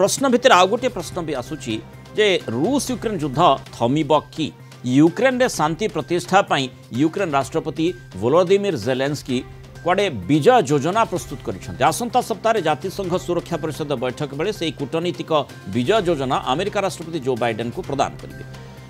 प्रश्न भितर आउ गोटे प्रश्न भी आसूची जे रूस यूक्रेन युद्ध थमिब कि यूक्रेन रे शांति प्रतिष्ठा पई यूक्रेन राष्ट्रपति वोलोदिमिर जेलेंस्की कुआडे विजय योजना प्रस्तुत कर आसंता सप्ताह जातिसंघ सुरक्षा परिषद बैठक बेले से कूटनीतिक विजय योजना अमेरिका राष्ट्रपति जो बाइडेन को प्रदान करेंगे।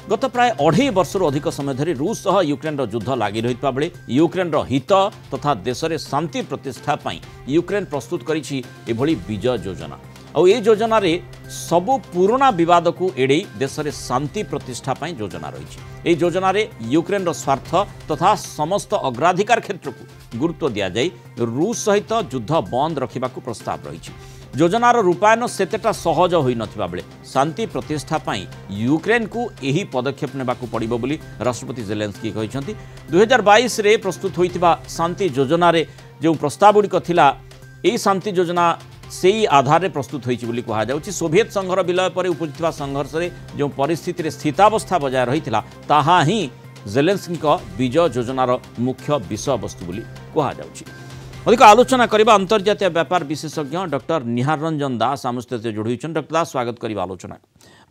गत प्राय 2.5 वर्षर अधिक समय धरी रूस सह यूक्रेन युद्ध लगी रही बेले यूक्रेन हित तथा देश में शांति प्रतिष्ठा पई यूक्रेन प्रस्तुत करिछि एभली विजय योजना और ये योजना रे सबु पुराना विवाद को एड़े देश में शांति प्रतिष्ठा पई योजना रही। योजना रे यूक्रेन स्वार्थ तथा समस्त अग्राधिकार क्षेत्र को गुरुत्व दि जाए रूस सहित युद्ध बंद रखा प्रस्ताव रही। योजनार रूपायन सेतेटा सहज होई नथिबा बेले शांति प्रतिष्ठा पई यूक्रेन को यही पदक्षेप नेबाकू पड़िबो बोली राष्ट्रपति जेलेंस्की कहिसंती। 2022 रे प्रस्तुत होइतिबा शांति योजना रे जो प्रस्ताव गुड़िक थिला एही शांति योजना से आधार प्रस्तुत होइछि बोली कहा जाउछि। सोवियत संघर विलय पर उपजिथिबा संघर्ष रे जो परिस्थिति रे स्थितावस्था बजाय रहिथिला ताहा ही जेलेंस्की विजय योजनार मुख्य विषय वस्तु बोली कहा जाउछि। अधिक आलोचना करबा अंतर्जातीय व्यापार विशेषज्ञ डॉक्टर निहार रंजन दास आम सहित जोड़ी होइछन। डॉक्टर दास स्वागत करबा आलोचना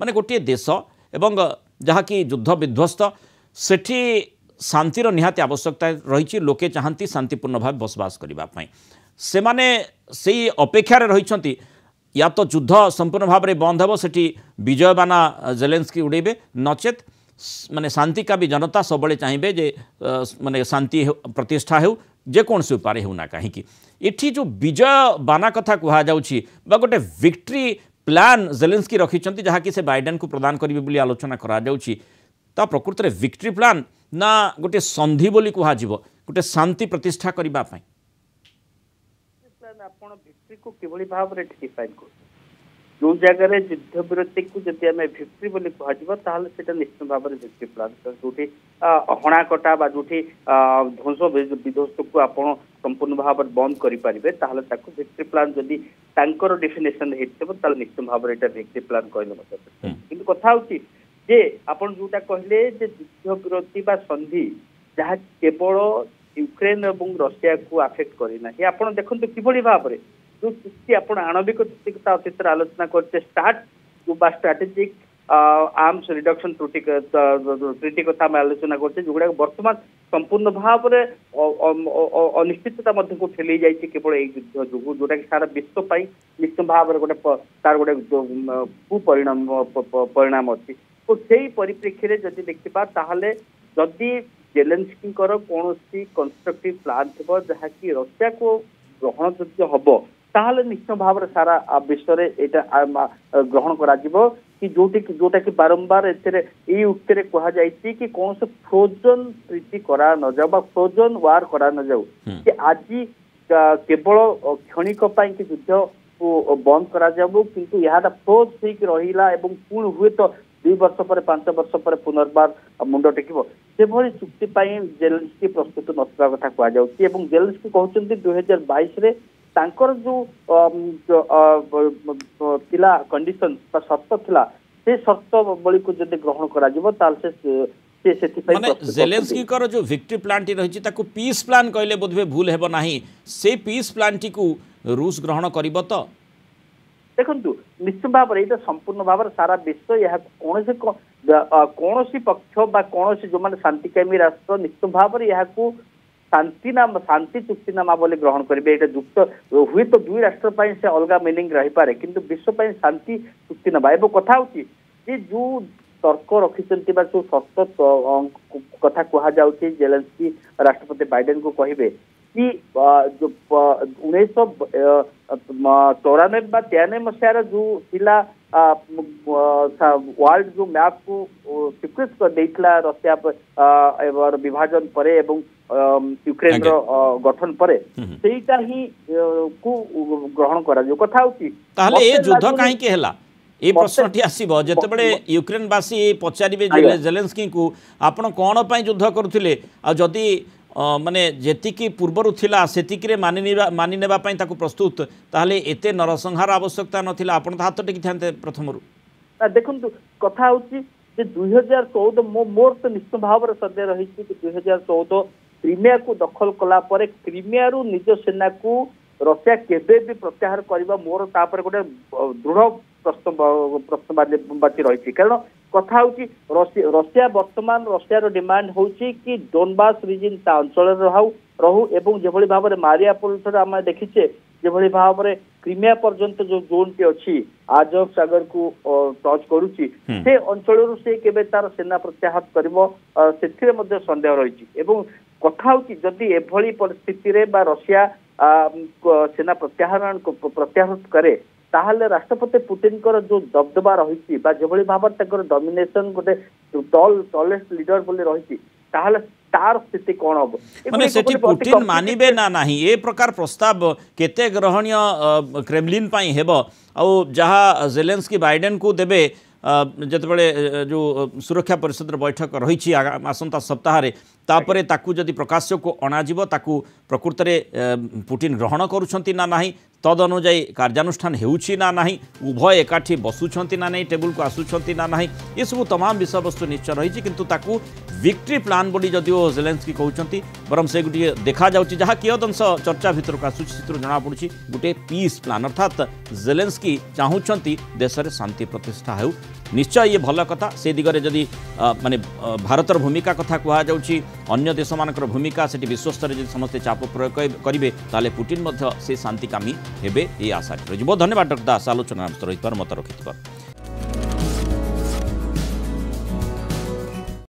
माने गोटे देश एवं जहाँकि युद्ध विध्वस्त सेठी शांतिर निहाती आवश्यकता रही। लोके चाहती शांतिपूर्ण भाव बसवास करने से माने से अपेक्षार रही या तो युद्ध संपूर्ण भाव में बंद हो सेठी विजय बाना जेलेंस्की उड़ेबे नचेत माने शांति का भी जनता सब चाहिए जे माने शांति प्रतिष्ठा हो जेकोसी उपाय होना कहीं एठी जो विजय बाना कथा कह जा गोटे विक्ट्री प्लान जेलेंस्की रखिंट जहाँकि से बाइडेन को प्रदान करेंगे बोली आलोचना करा प्रकृत में विक्ट्री प्लान ना गोटे संधि बोली कह गोटे शांति प्रतिष्ठा करने आपण भिक्ट्री को किभली भाव रे डिफाइन कर जो जगह युद्ध विरति को जदि आम भिक्ट्री बोली कह ताहले सेटा निश्चित भाव में भिक्ट्री प्लान जोटी हणाकटा बा जोटी ध्वंस विध्वस्त को आपण संपूर्ण भाव में बंद करि परिबे ताहले ताको भिक्ट्री प्लान जदि तांकर डेफिनेशन हेतबो ताहले निश्चित भाव में एटा भिक्ट्री प्लान कहले मते किंतु कथा होची जे आपण जोटा कहले जे युद्ध विरति बा संधि जहा केवल यूक्रेन और रशिया को आफेक्ट करना ये आप देखो किभली भाव में जो चुक्ति आप आणविक चुक्ति अतीत आलोचना करते स्ट्राटेजिक आर्म्स रिडक्शन ट्रिटी कथा आलोचना करते जो गुड़ाक बर्तमान संपूर्ण भाव में अनिश्चितता को ठेली जाइए केवल ये युद्ध जो जोटा कि सारा विश्व निश्चित भाव में गोटे तार गोटे कुपरिणाम अच्छी तो से परिप्रेक्षी जदि देखा ताहले जदि जेलेंस्की कौन कंस्ट्रक्टिव प्लान थो जहाँकि रशिया को ग्रहण योग्य हम ताहले निश्चित भाव में सारा विश्व में यहाँ ग्रहण कि जोटा कि बारंबार ये उक्ति कह जाए कि कौन से फ्रोजन ट्रिटी करा न जाऊ फ्रोजन वार करा न जाऊ कि आज केवल क्षणिक कि युद्ध को बंद करा जाऊ किंतु यहाँ फ्रोज हो रहा पुणी हुए तो 2 वर्ष पर 5 वर्ष पर पुनर्बार मुंड टेकिबो से भली चुक्ति जेलेंस्की प्रस्तुत नथिबा कथा कह जाउछि एवं जेलेंस्की कहउछन्ती 2022 रे तांकर जो थिला कंडीशन शर्त थिला से शर्त बली को जदि ग्रहण करा जिवो ताल से माने जेलेंस्की कर जो विक्ट्री प्लान टी रही ताकू पीस प्लान कहले बोधवे भूल हेबो नाही से पीस प्लान टी को रूस ग्रहण करिवो तो देखु निश्चित भाव में संपूर्ण भाव में सारा विश्व यह कौन पक्ष कौन जो मैंने शांतिकामी राष्ट्र निश्चित भाव में यह शांति चुक्तिनामा बोले ग्रहण करेंगे ये युक्त हुए तो 2 राष्ट्र से अलग मिनिंग रही पारे किंतु विश्व शांति चुक्तिनामा एवं कथा होची जो तर्क रखिंट जो शर्त कथा कह जाउछि जेलेंस्की राष्ट्रपति बाइडेन को कहे कि जो 1994 बा 93 मसीहार जो थिला वर्ल्ड जो मैप को स्वीकृत कर देइथला रशिया एवं विभाजन परे एवं यूक्रेन गठन परे सेटा ही को ग्रहण करा जो कथा होची ताले ए युद्ध काहे के हला ये प्रश्नटी आसब जिते यूक्रेनवासी पचारे जेलेंस्की को आपण कौन पर युद्ध करुले आदि माने जेतिकी पूर्वर थिला सेतिकी मानि नेबा पई ताकू प्रस्तुत ताहले एते नरसंहार आवश्यकता नथिला आपण तो हाथ टेकी थांते प्रथम देखु कथा होची जे 2014 मोर तो निश्चित भाव में सदय रही कि 2014 क्रीमिया को दखल कला परे क्रीमिया निज सेना को रशिया केबे भी प्रत्याहार करबा मोर तापर गोटे दृढ़ प्रश्नवाची रही कारण कथा हूँ रशिया वर्तमान रशियार डिमांड होची कि डोनबास रिजन ता अंचल रहू एवं जो भाव में मारियापोल आम देखीचे जो भाव में क्रिमिया पर्यंत जो जोन टी अच्छी आजव सागर को टच करुच्ची से अंचल से केबे तार सेना प्रत्याहत कर सन्देह रही कथा हूँ जदि एभली परिस्थिति रे बा रशिया सेना प्रत्याहत करे ताहले राष्ट्रपति पुतिन कर जो दबदबा रही जो भाव डोमिनेशन गोटे टॉलेस्ट लीडर बोली रही ताहले तार स्थिति कौन हम माने सेठी पुतिन मानिबे ना नाही ए प्रकार प्रस्ताव केते ग्रहणीय क्रेमलिन पाई हेबो आ जहा जेलेंस्की बाइडेन को देबे जिते जो सुरक्षा परिषद बैठक रही आसंता सप्ताह तापरे ताकू जदि प्रकाश्य को अणाजिब ताकू प्रकृत में पुतिन ग्रहण करुछंती ना नाही तद अनुजाई कार्यानुष्ठान हेउछि ना नाही उभय एकाठी बसुछंती ना नहीं टेबुल को आसुछंती ना नाही ये सब तमाम विषय वस्तु निश्चय रही किंतु ताकू विक्ट्री प्लान बोली जदिओ जेलेंस्की कहउछंती बरम से गुटे देखा जाउछि जहा कियदंश चर्चा भितर को आसुछि चित्र जना पड़ुछि गुटे पीस प्लान अर्थात जेलेंस्की चाहूछंती देश रे शांति प्रतिष्ठा हेउ निश्चय ये भल कथा से दिगरे जदि माने भारतर भूमिका कथा कहा जाउछि अन्य देश मानकर भूमिका सेठी विश्वस्तर जदि समस्त चाप प्रयोग करिवे ताले पुतिन मध्य से शांतिकामी हेबे ये आशा रहिबो। धन्यवाद डॉक्टर दास आलोचना रहिबार मत रखिथिबार।